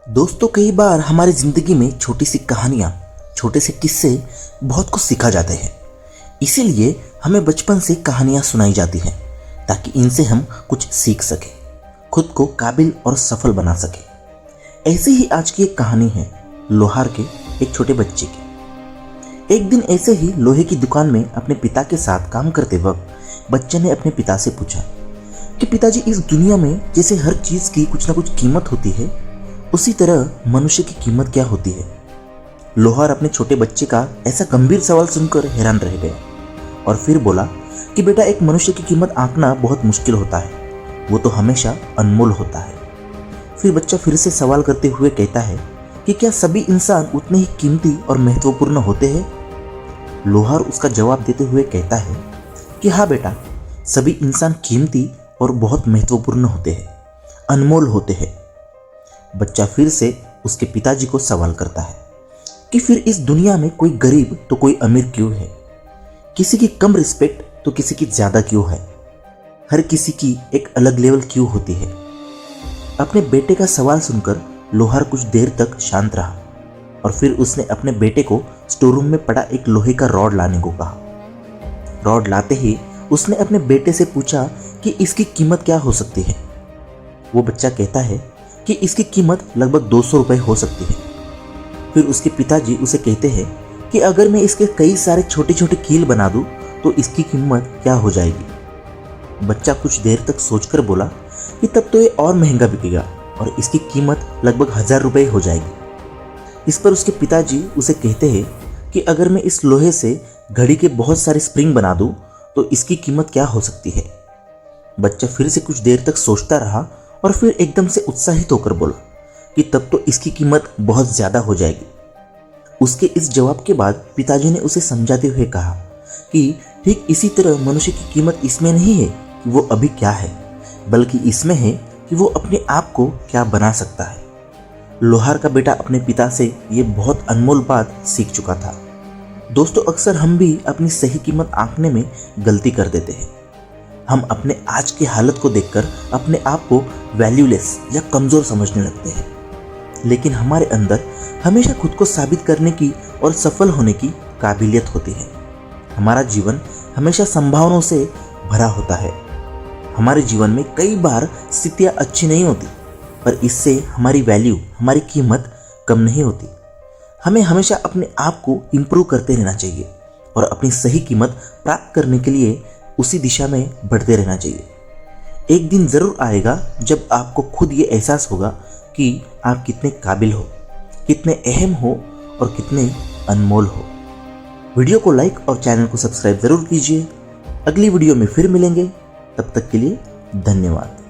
दोस्तों, कई बार हमारी जिंदगी में छोटी सी कहानियां, छोटे से किस्से बहुत कुछ सिखा जाते हैं। इसीलिए हमें बचपन से कहानियां सुनाई जाती हैं ताकि इनसे हम कुछ सीख सकें, खुद को काबिल और सफल बना सकें। ऐसी ही आज की एक कहानी है लोहार के एक छोटे बच्चे की। एक दिन ऐसे ही लोहे की दुकान में अपने पिता के साथ काम करते वक्त बच्चे ने अपने पिता से पूछा कि पिताजी, इस दुनिया में जैसे हर चीज की कुछ ना कुछ कीमत होती है, उसी तरह मनुष्य की कीमत क्या होती है। लोहार अपने छोटे बच्चे का ऐसा गंभीर सवाल सुनकर हैरान रह गया और फिर बोला कि बेटा, एक मनुष्य की कीमत आंकना बहुत मुश्किल होता है, वो तो हमेशा अनमोल होता है। फिर बच्चा फिर से सवाल करते हुए कहता है कि क्या सभी इंसान उतने ही कीमती और महत्वपूर्ण होते हैं। लोहार उसका जवाब देते हुए कहता है कि हाँ बेटा, सभी इंसान कीमती और बहुत महत्वपूर्ण होते हैं, अनमोल होते हैं। बच्चा फिर से उसके पिताजी को सवाल करता है कि फिर इस दुनिया में कोई गरीब तो कोई अमीर क्यों है, किसी की कम रिस्पेक्ट तो किसी की ज्यादा क्यों है, हर किसी की एक अलग लेवल क्यों होती है। अपने बेटे का सवाल सुनकर लोहार कुछ देर तक शांत रहा और फिर उसने अपने बेटे को स्टोर रूम में पड़ा एक लोहे का रॉड लाने को कहा। रॉड लाते ही उसने अपने बेटे से पूछा कि इसकी कीमत क्या हो सकती है। वो बच्चा कहता है कि इसकी कीमत लगभग 200 रुपए हो सकती है। फिर उसके पिताजी उसे कहते हैं कि अगर मैं इसके कई सारे छोटे छोटे कील बना दूं तो इसकी कीमत क्या हो जाएगी। बच्चा कुछ देर तक सोचकर बोला कि तब तो ये और महंगा बिकेगा और इसकी कीमत लगभग 1000 रुपए हो जाएगी। इस पर उसके पिताजी उसे कहते हैं कि अगर मैं इस लोहे से घड़ी के बहुत सारे स्प्रिंग बना दूं तो इसकी कीमत क्या हो सकती है। बच्चा फिर से कुछ देर तक सोचता रहा और फिर एकदम से उत्साहित होकर बोला कि तब तो इसकी कीमत बहुत ज्यादा हो जाएगी। उसके इस जवाब के बाद पिताजी ने उसे समझाते हुए कहा कि ठीक इसी तरह मनुष्य की कीमत इसमें नहीं है कि वो अभी क्या है, बल्कि इसमें है कि वो अपने आप को क्या बना सकता है। लोहार का बेटा अपने पिता से ये बहुत अनमोल बात सीख चुका था। दोस्तों, अक्सर हम भी अपनी सही कीमत आंकने में गलती कर देते हैं। हम अपने आज की हालत को देखकर अपने आप को वैल्यूलेस या कमजोर समझने लगते हैं, लेकिन हमारे अंदर हमेशा खुद को साबित करने की और सफल होने की काबिलियत होती है। हमारा जीवन हमेशा संभावनाओं से भरा होता है। हमारे जीवन में कई बार स्थितियां अच्छी नहीं होती, पर इससे हमारी वैल्यू, हमारी कीमत कम नहीं होती। हमें हमेशा अपने आप को इम्प्रूव करते रहना चाहिए और अपनी सही कीमत प्राप्त करने के लिए उसी दिशा में बढ़ते रहना चाहिए। एक दिन जरूर आएगा जब आपको खुद ये एहसास होगा कि आप कितने काबिल हो, कितने अहम हो और कितने अनमोल हो। वीडियो को लाइक और चैनल को सब्सक्राइब जरूर कीजिए। अगली वीडियो में फिर मिलेंगे, तब तक के लिए धन्यवाद।